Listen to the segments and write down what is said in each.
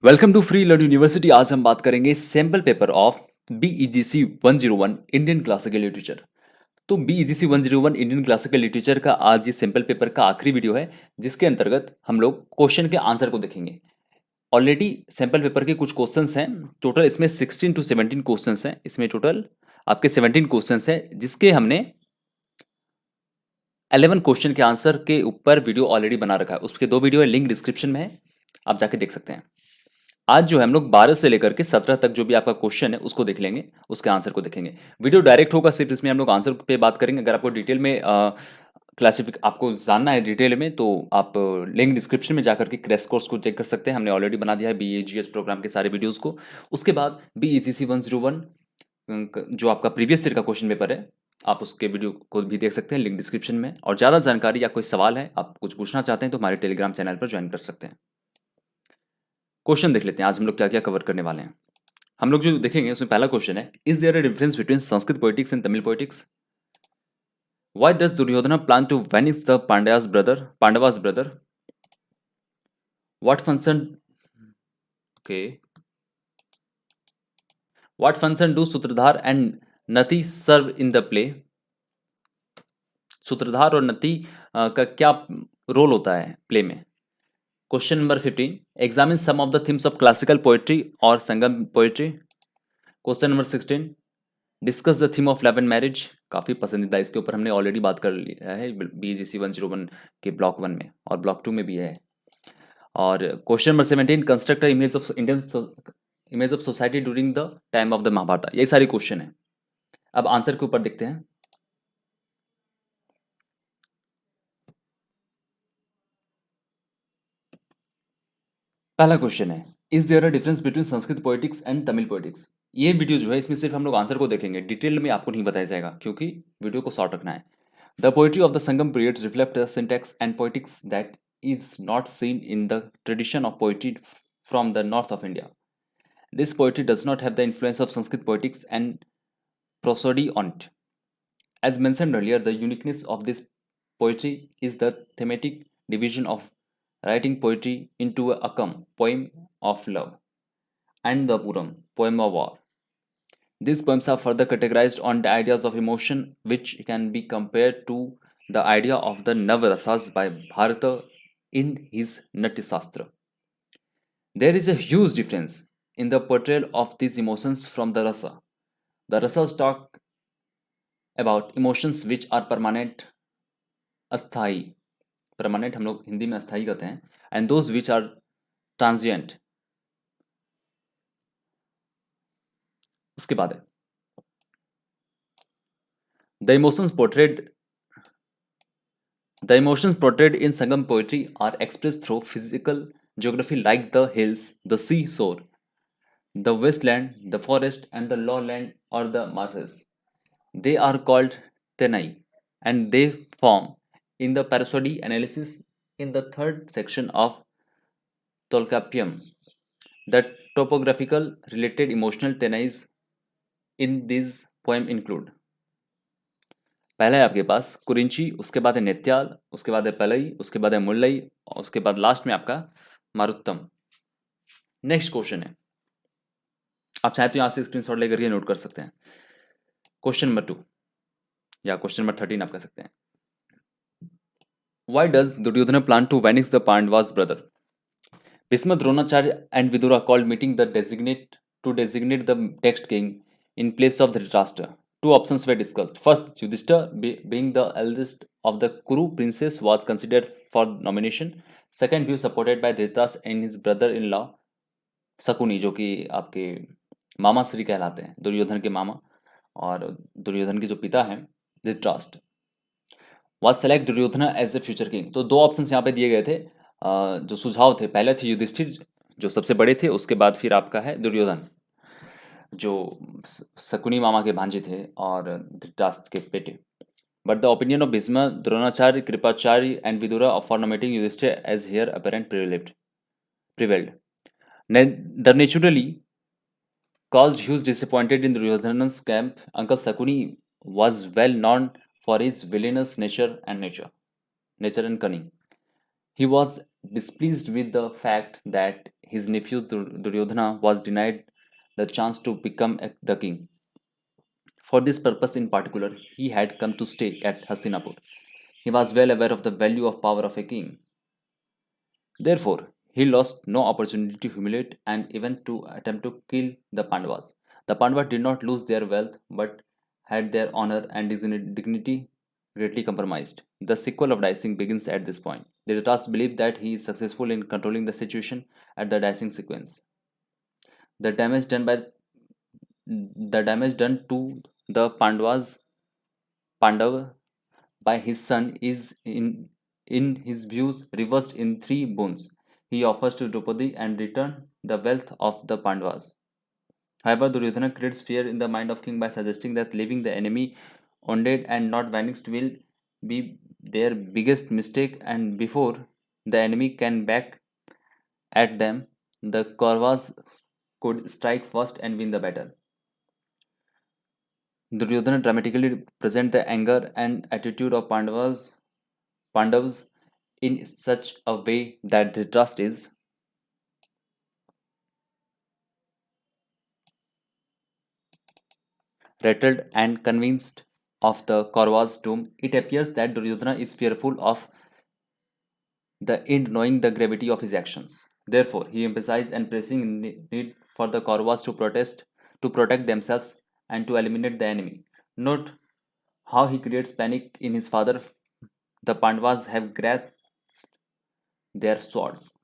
Welcome to free learn university. आज हम बात करेंगे sample paper of BEGC 101 Indian classical literature. तो BEGC 101 इंडियन क्लासिकल लिटरेचर का आज ये सैम्पल पेपर का आखिरी वीडियो है, जिसके अंतर्गत हम लोग क्वेश्चन के आंसर को देखेंगे। ऑलरेडी सैम्पल पेपर के कुछ क्वेश्चंस हैं, टोटल इसमें 16 टू 17 क्वेश्चंस हैं। इसमें टोटल आपके 17 क्वेश्चंस हैं, जिसके हमने 11 क्वेश्चन के आंसर के ऊपर वीडियो ऑलरेडी बना रखा है। उसके 2 वीडियो है, लिंक डिस्क्रिप्शन में है, आप जाके देख सकते हैं। आज जो है हम लोग 12 से लेकर के 17 तक जो भी आपका क्वेश्चन है उसको देख लेंगे, उसके आंसर को देखेंगे। वीडियो डायरेक्ट होगा, सिर्फ इसमें हम लोग आंसर पे बात करेंगे। अगर आपको डिटेल में क्लासिफिक आपको जानना है डिटेल में, तो आप लिंक डिस्क्रिप्शन में जाकर के क्रैश कोर्स को चेक कर सकते हैं। हमने ऑलरेडी बना दिया है BAGS प्रोग्राम के सारे वीडियोज़ को। उसके बाद BEGC 101 जो आपका प्रीवियस ईयर का क्वेश्चन पेपर है, आप उसके वीडियो को भी देख सकते हैं, लिंक डिस्क्रिप्शन में। और ज़्यादा जानकारी या कोई सवाल है, आप कुछ पूछना चाहते हैं, तो हमारे टेलीग्राम चैनल पर ज्वाइन कर सकते हैं। क्वेश्चन देख लेते हैं आज हम लोग क्या क्या कवर करने वाले हैं। हम लोग जो देखेंगे उसमें पहला क्वेश्चन है, is there a difference between Sanskrit poetics and Tamil poetics? Why does Duryodhana plan to vanish the Pandavas brother? What function okay what function do Sutradhar and Nati serve in the play? Sutradhar और नति का क्या रोल होता है प्ले में? Question number 15, examine some of the themes of classical poetry और Sangam poetry. Question number 16, discuss the theme of love and marriage. काफ़ी पसंदीदा, इसके ऊपर हमने ऑलरेडी बात कर लिया है BGC 101 के ब्लॉक 1 में, और ब्लॉक 2 में भी है। और question number 17, construct image of Indian image of society during the time of the Mahabharata. ये सारे क्वेश्चन हैं। अब आंसर के ऊपर देखते हैं। पहला क्वेश्चन है, is there a difference between Sanskrit poetics and Tamil poetics? ये वीडियो जो है, इसमें सिर्फ हम लोग आंसर को देखेंगे, डिटेल में आपको नहीं बताया जाएगा, क्योंकि वीडियो को शॉर्ट रखना है। The poetry of the Sangam period reflects a syntax and poetics that is not seen in the tradition of poetry from the north of India. This poetry does not have the influence of Sanskrit poetics and prosody on it. As mentioned earlier, the uniqueness of this poetry is the thematic division of writing poetry into a akam, poem of love, and the puram, poem of war. These poems are further categorized on the ideas of emotion, which can be compared to the idea of the Navrasas by Bharata in his Natyasastra. There is a huge difference in the portrayal of these emotions from the rasa. The rasas talk about emotions which are permanent, अस्थाई, permanent हम लोग हिंदी में अस्थाई कहते हैं, and those which are transient. उसके बाद है, the emotions portrayed The emotions portrayed in Sangam poetry are expressed through physical geography like the hills, the seashore, the wasteland, the forest, and the lowland or the marshes. They are called Tenai, and they form in the parasody analysis in the third section of Tolkapiam. The topographical related emotional tenais in this poem include, पहला है आपके पास कुरिंची, उसके बाद है नित्याल, उसके बाद है पलई, उसके बाद है मुल्लई, और उसके बाद लास्ट में आपका मारुत्तम। नेक्स्ट क्वेश्चन है, आप चाहे तो यहां से स्क्रीनशॉट लेकर के नोट कर सकते हैं। क्वेश्चन नंबर 2 या क्वेश्चन नंबर 13 आप कह सकते हैं। Why does Duryodhana plan to vanish the Pandavas brother? Bhishma, Dronacharya and Vidura called meeting the designate to designate the next king in place of Dhritarashtra. Two options were discussed. First, Yudhishthir, being the eldest of the Kuru princes, was considered for nomination. Second view supported by Dhritarashtra and his brother-in-law Sakuni, जो कि आपके मामा श्री कहलाते हैं, दुर्योधन के मामा, और दुर्योधन के जो पिता हैं Dhritarashtra, was select Duryodhana as a future king. तो दो ऑप्शंस यहाँ पे दिए गए थे, जो सुझाव थे। पहले थे युधिष्ठिर, जो सबसे बड़े थे, उसके बाद फिर आपका है दुर्योधन, जो शकुनी मामा के भांजे थे और धृतराष्ट्र के बेटे। But the opinion of Bhishma, Dronacharya, Kripacharya and Vidura for nominating Yudhishthira as heir apparent prevailed. The naturally caused huge disappointed in Duryodhana's camp. Uncle Sakuni was well known for his villainous nature and cunning. He was displeased with the fact that his nephew Duryodhana was denied the chance to become the king. For this purpose in particular, he had come to stay at Hastinapur. He was well aware of the value of power of a king. Therefore, he lost no opportunity to humiliate and even to attempt to kill the Pandavas. The Pandavas did not lose their wealth but had their honor and dignity greatly compromised. The sequel of dicing begins at this point. Dhritarashtra believes that he is successful in controlling the situation at the dicing sequence. The damage done by the damage done to the Pandav by his son is in his views reversed in three boons. He offers to Draupadi and return the wealth of the Pandavas. However, Duryodhana creates fear in the mind of king by suggesting that leaving the enemy wounded and not vanished will be their biggest mistake, and before the enemy can back at them, the Kauravas could strike first and win the battle. Duryodhana dramatically presents the anger and attitude of Pandavas in such a way that the trust is rattled and convinced of the Kauravas' doom. It appears that Duryodhana is fearful of the end knowing the gravity of his actions. Therefore, he emphasizes and pressing need for the Kauravas to protect themselves, and to eliminate the enemy. Note how he creates panic in his father. The Pandavas have grasped their swords.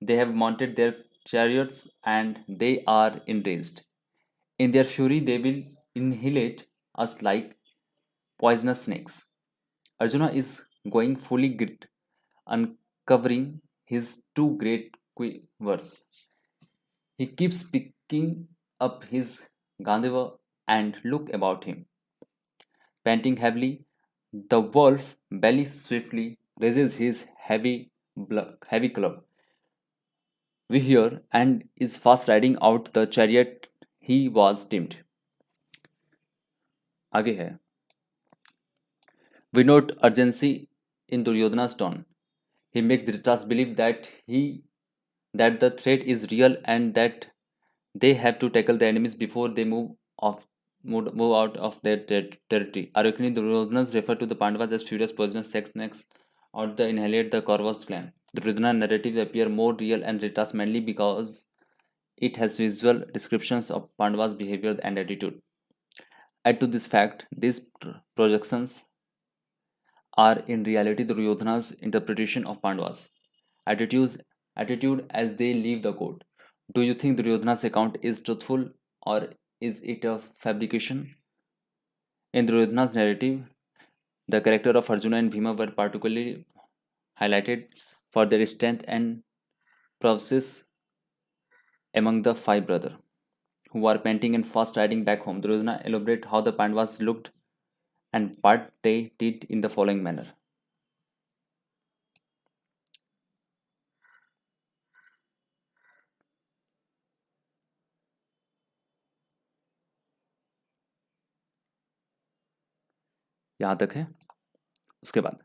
They have mounted their chariots and they are enraged. In their fury, they will annihilate us like poisonous snakes. Arjuna is going fully grit, uncovering his two great quivers. He keeps picking up his Gandhiva and look about him. Panting heavily, the wolf belly swiftly raises his heavy club. We hear and is fast riding out the chariot he was tamed. आगे है. We note urgency in Duryodhana's tone. He makes Dhritarashtra believe that the threat is real and that they have to tackle the enemies before they move out of their territory. Ironically, Duryodhana's refer to the Pandavas as furious poisonous sex snakes or the annihilate the Kauravas clan. The Duryodhana narratives appear more real and Dhritarashtra mainly because it has visual descriptions of Pandavas' behavior and attitude. Add to this fact, these projections are in reality Duryodhana's interpretation of Pandavas' attitudes, attitude as they leave the court. Do you think Duryodhana's account is truthful or is it a fabrication? In Duryodhana's narrative, the character of Arjuna and Bhima were particularly highlighted for their strength and prowess among the five brothers who are panting and fast riding back home. Duryodhana elaborate how the Pandavas looked and what they did in the following manner. यहाँ तक है. उसके बाद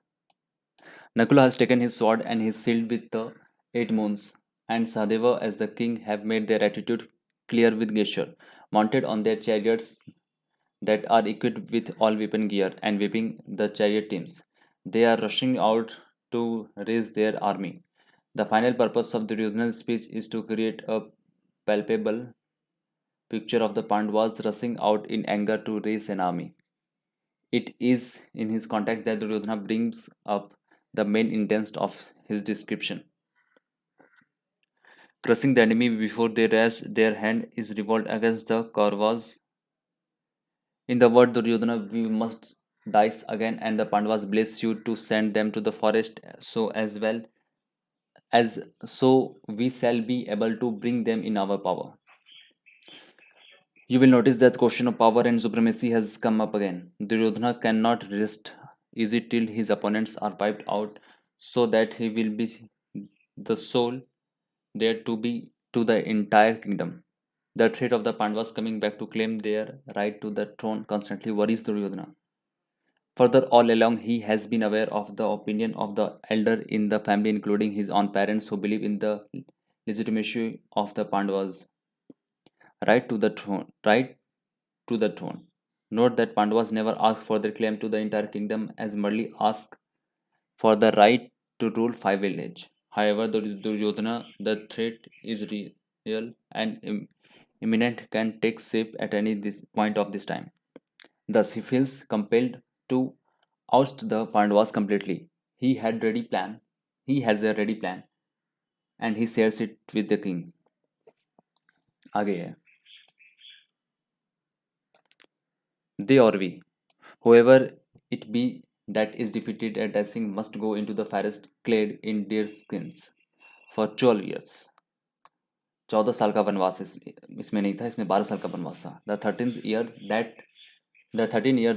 Nakula has taken his sword and his shield with the eight moons, and Sahadeva as the king have made their attitude clear with gesture, mounted on their chariots that are equipped with all weapon gear and whipping the chariot teams. They are rushing out to raise their army. The final purpose of Duryodhana's speech is to create a palpable picture of the Pandavas rushing out in anger to raise an army. It is in his context that Duryodhana brings up the main intent of his description. Crushing the enemy before they raise their hand is revolt against the Kauravas. In the word Duryodhana, we must dice again, and the Pandavas bless you to send them to the forest, so as well as so we shall be able to bring them in our power. You will notice that question of power and supremacy has come up again. Duryodhana cannot rest easy till his opponents are wiped out, so that he will be the sole there to be to the entire kingdom. The threat of the Pandavas coming back to claim their right to the throne constantly worries Duryodhana. Further, all along, he has been aware of the opinion of the elder in the family, including his own parents, who believe in the legitimacy of the Pandavas' right to the throne. Right to the throne. Note that Pandavas never asked for their claim to the entire kingdom, as merely asked for the right to rule five villages. However, the Duryodhana, the threat is real and imminent, can take shape at any this point of this time. Thus, he feels compelled to oust the Pandavas completely. He had ready plan. He has a ready plan, and he shares it with the king. आगे है. They or we, whoever it be that is defeated at Dasing must go into the forest clad in deer skins for 12 years. 14 साल का वनवास इसमें नहीं था, इसमें 12 साल का वनवास था. The 13th year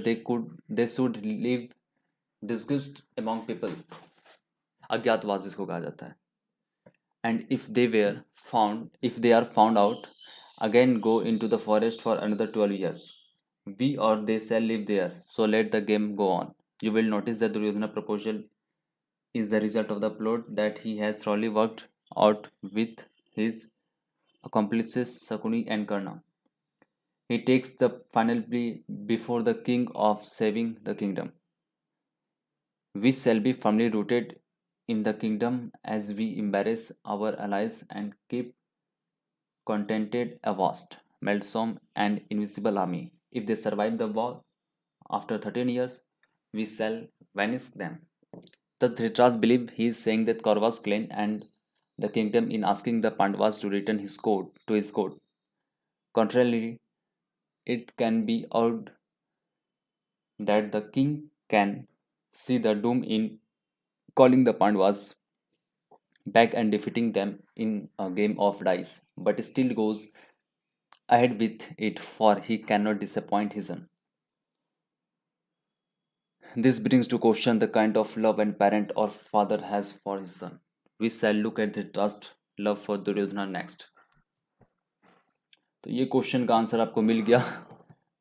they should live disguised among people. अज्ञातवास जिसको कहा जाता है. And if they are found out, again go into the forest for another 12 years. We or they shall live there, so let the game go on. You will notice that Duryodhana proposal is the result of the plot that he has thoroughly worked out with his accomplices Sakuni and Karna. He takes the final plea before the king of saving the kingdom. We shall be firmly rooted in the kingdom as we embrace our allies and keep contented a vast, meddlesome, and invisible army. If they survive the war after 13 years, we shall vanish them. The Dhritarashtra believe he is saying that Kauravas claim and the kingdom in asking the Pandavas to return his court to his court. Contrarily, it can be argued that the king can see the doom in calling the Pandavas back and defeating them in a game of dice, but still goes ahead with it, for he cannot disappoint his son. This brings to question the kind of love and parent or father has for his son. We shall look at the trust love for Duryodhana next. तो ये question का answer आपको मिल गया.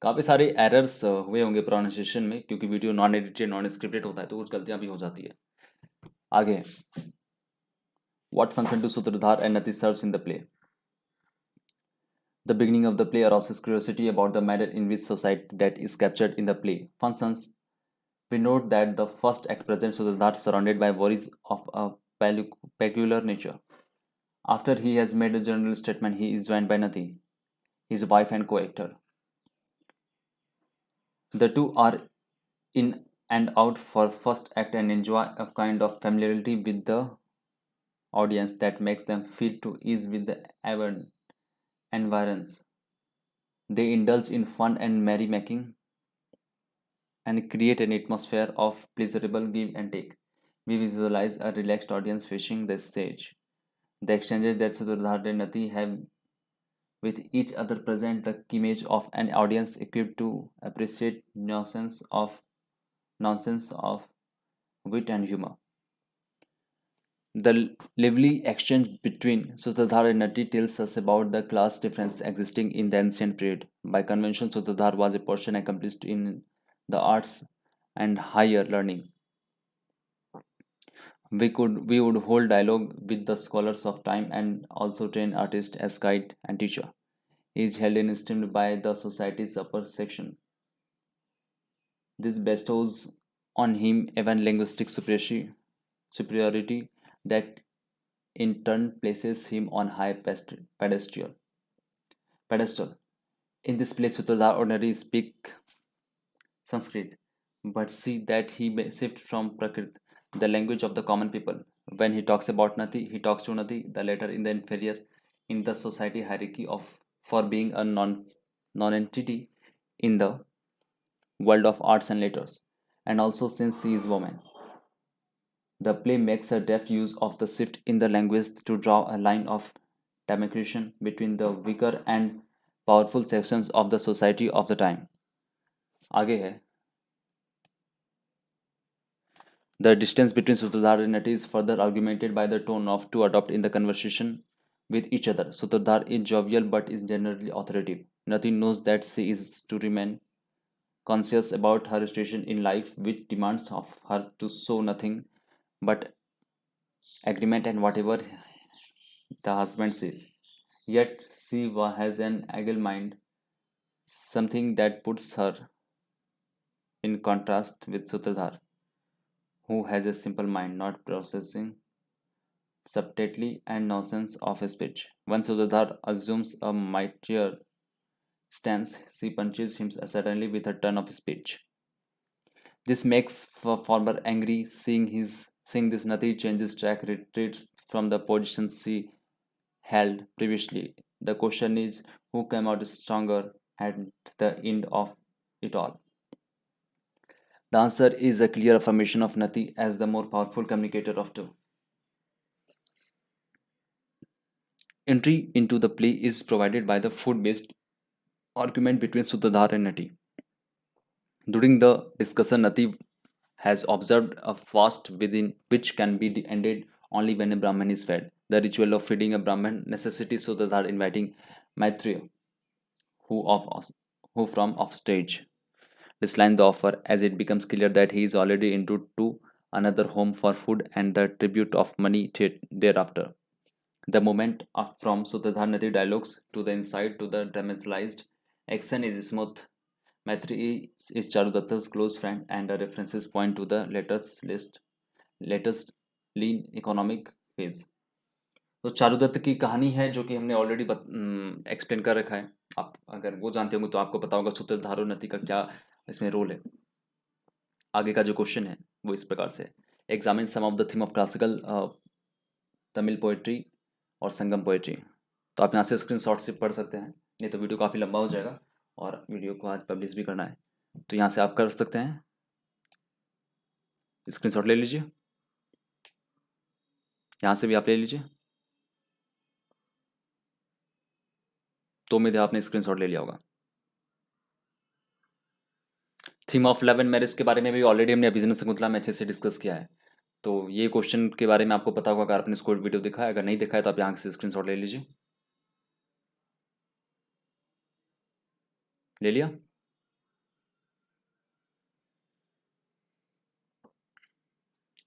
काफ़ी सारे errors हुए होंगे pronunciation में, क्योंकि video non edited non scripted होता है तो कुछ गलतियां भी हो जाती है. आगे, what function do Sutradhar and Nati serves in the play? The beginning of the play arouses curiosity about the manner in which society that is captured in the play functions. We note that the first act presents Sutradhar surrounded by worries of a peculiar nature. After he has made a general statement, he is joined by Nati, his wife and co-actor. The two are in and out for first act and enjoy a kind of familiarity with the audience that makes them feel to ease with the environs. They indulge in fun and merrymaking and create an atmosphere of pleasurable give and take. We visualize a relaxed audience facing the stage. The exchanges that Sudhardhar and Nati have with each other present the image of an audience equipped to appreciate nonsense of wit and humor. The lively exchange between Sutradhar and Nati tells us about the class difference existing in the ancient period. By convention, Sutradhar was a person accomplished in the arts and higher learning. We would hold dialogue with the scholars of time and also train artists as guide and teacher. He is held in esteem by the society's upper section. This bestows on him even linguistic superiority that in turn places him on high pedestal. pedestal. In this place, Sutradhar ordinarily speak Sanskrit, but see that he may shift from Prakrit, the language of the common people. When he talks about Nati, he talks to Nati, the latter in the inferior in the society hierarchy of for being a non-entity in the world of arts and letters, and also since she is woman. The play makes a deft use of the shift in the language to draw a line of demarcation between the weaker and powerful sections of the society of the time. आगे है. The distance between Sutradhar and Nati is further augmented by the tone of two adopt in the conversation with each other. Sutradhar is jovial but is generally authoritative. Nati knows that she is to remain conscious about her station in life, which demands of her to show nothing but agreement and whatever the husband says. Yet she has an agile mind, something that puts her in contrast with Sutradhar, who has a simple mind, not processing subtlety and nonsense of a speech. Once Sudhar assumes a mightier stance, she punches him suddenly with a turn of speech. This makes farmer angry, seeing this Nati changes track, retreats from the position she held previously. The question is who came out stronger at the end of it all. The answer is a clear affirmation of Nati as the more powerful communicator of two. Entry into the play is provided by the food based argument between Sutadhar and Nati. During the discussion, Nati has observed a fast within which can be ended only when a Brahman is fed. The ritual of feeding a Brahman necessitates Sutadhar inviting Maitreya, who, of, who from off stage, decline the offer as it becomes clear that he is already into to another home for food and the tribute of money thereafter. The moment from Sutadhar Nati dialogues to the insight to the dramatized action is smooth. Maitri is Charudatta's close friend and the references point to the latest lean economic phase. तो चारुदत्त की कहानी है जो कि हमने already explain कर रखा है. आप अगर वो जानते होंगे तो आपको पता होगा सूत्रधार और नति का क्या इसमें रोल है. आगे का जो क्वेश्चन है वो इस प्रकार से. Examine some of the theme of classical Tamil poetry और संगम पोएट्री. तो आप यहाँ से स्क्रीनशॉट से पढ़ सकते हैं, नहीं तो वीडियो काफ़ी लंबा हो जाएगा और वीडियो को आज पब्लिश भी करना है. तो यहाँ से आप कर सकते हैं, स्क्रीनशॉट ले लीजिए. यहाँ से भी आप ले लीजिए. तो उम्मीद है आपने स्क्रीनशॉट ले लिया होगा. Theme of love and marriage के बारे में भी ऑलरेडी हमने बिजनेस शकुंतला में अच्छे से डिस्कस किया है. तो ये क्वेश्चन के बारे में आपको पता होगा अगर आपने इसको वीडियो देखा है. अगर नहीं देखा है तो आप यहाँ से स्क्रीनशॉट ले लीजिए. ले लिया.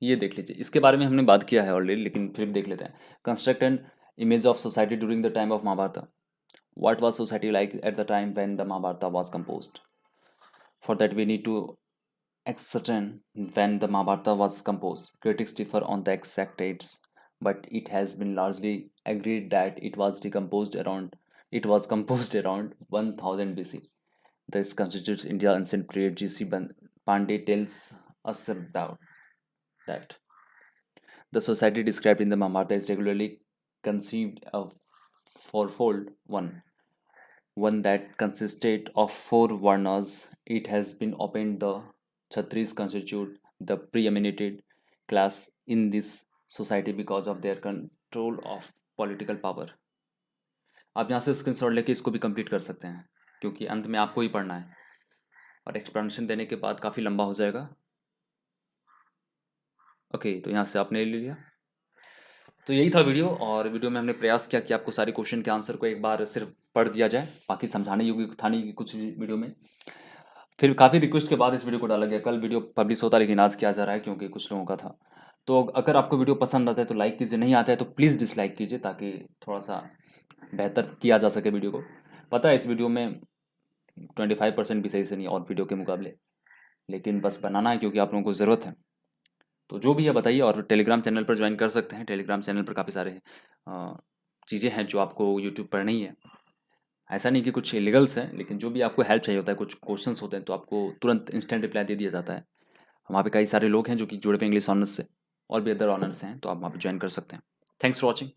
ये देख लीजिए, इसके बारे में हमने बात किया है ऑलरेडी, लेकिन फिर देख लेते हैं. Construct an image of society during the time of Mahabharata. What was society like at the time when the Mahabharata was composed? For that, we need to ascertain when the Mahabharata was composed. Critics differ on the exact dates, but it has been largely agreed that it was composed around 1000 BC. This constitutes India's ancient period. G.C. Pandey tells us about that. The society described in the Mahabharata is regularly conceived of fourfold one that consisted of four varnas. It has been opened the Kshatris constitute the preeminent class in this society because of their control of political power. आप यहाँ से screenshot लेके इसको भी complete कर सकते हैं क्योंकि अंत में आपको ही पढ़ना है और एक्सप्लेनेशन देने के बाद काफ़ी लंबा हो जाएगा. ओके, तो यहाँ से आपने ले लिया. तो यही था वीडियो, और वीडियो में हमने प्रयास किया कि आपको सारे क्वेश्चन के आंसर को एक बार सिर्फ पढ़ दिया जाए, बाकी समझाने योग्य था नहीं कुछ वीडियो में. फिर काफ़ी रिक्वेस्ट के बाद इस वीडियो को डाला गया. कल वीडियो पब्लिश होता लेकिन आज किया जा रहा है क्योंकि कुछ लोगों का था. तो अगर आपको वीडियो पसंद आता है तो लाइक कीजिए, नहीं आता है तो प्लीज़ डिसलाइक कीजिए ताकि थोड़ा सा बेहतर किया जा सके वीडियो को. पता है इस वीडियो में 25% भी सही से नहीं और वीडियो के मुकाबले, लेकिन बस बनाना है क्योंकि आप लोगों को ज़रूरत है. तो जो भी है बताइए, और टेलीग्राम चैनल पर ज्वाइन कर सकते हैं. टेलीग्राम चैनल पर काफ़ी सारे चीज़ें हैं जो आपको यूट्यूब पर नहीं है. ऐसा नहीं कि कुछ इलीगल्स हैं, लेकिन जो भी आपको हेल्प चाहिए होता है, कुछ क्वेश्चंस होते हैं तो आपको तुरंत इंस्टेंट रिप्लाई दे दिया जाता है. वहाँ पे कई सारे लोग हैं जो कि जुड़े हुए इंग्लिश ऑनर्स से और भी अदर ऑनर्स हैं, तो आप वहाँ पे ज्वाइन कर सकते हैं. Thanks for watching.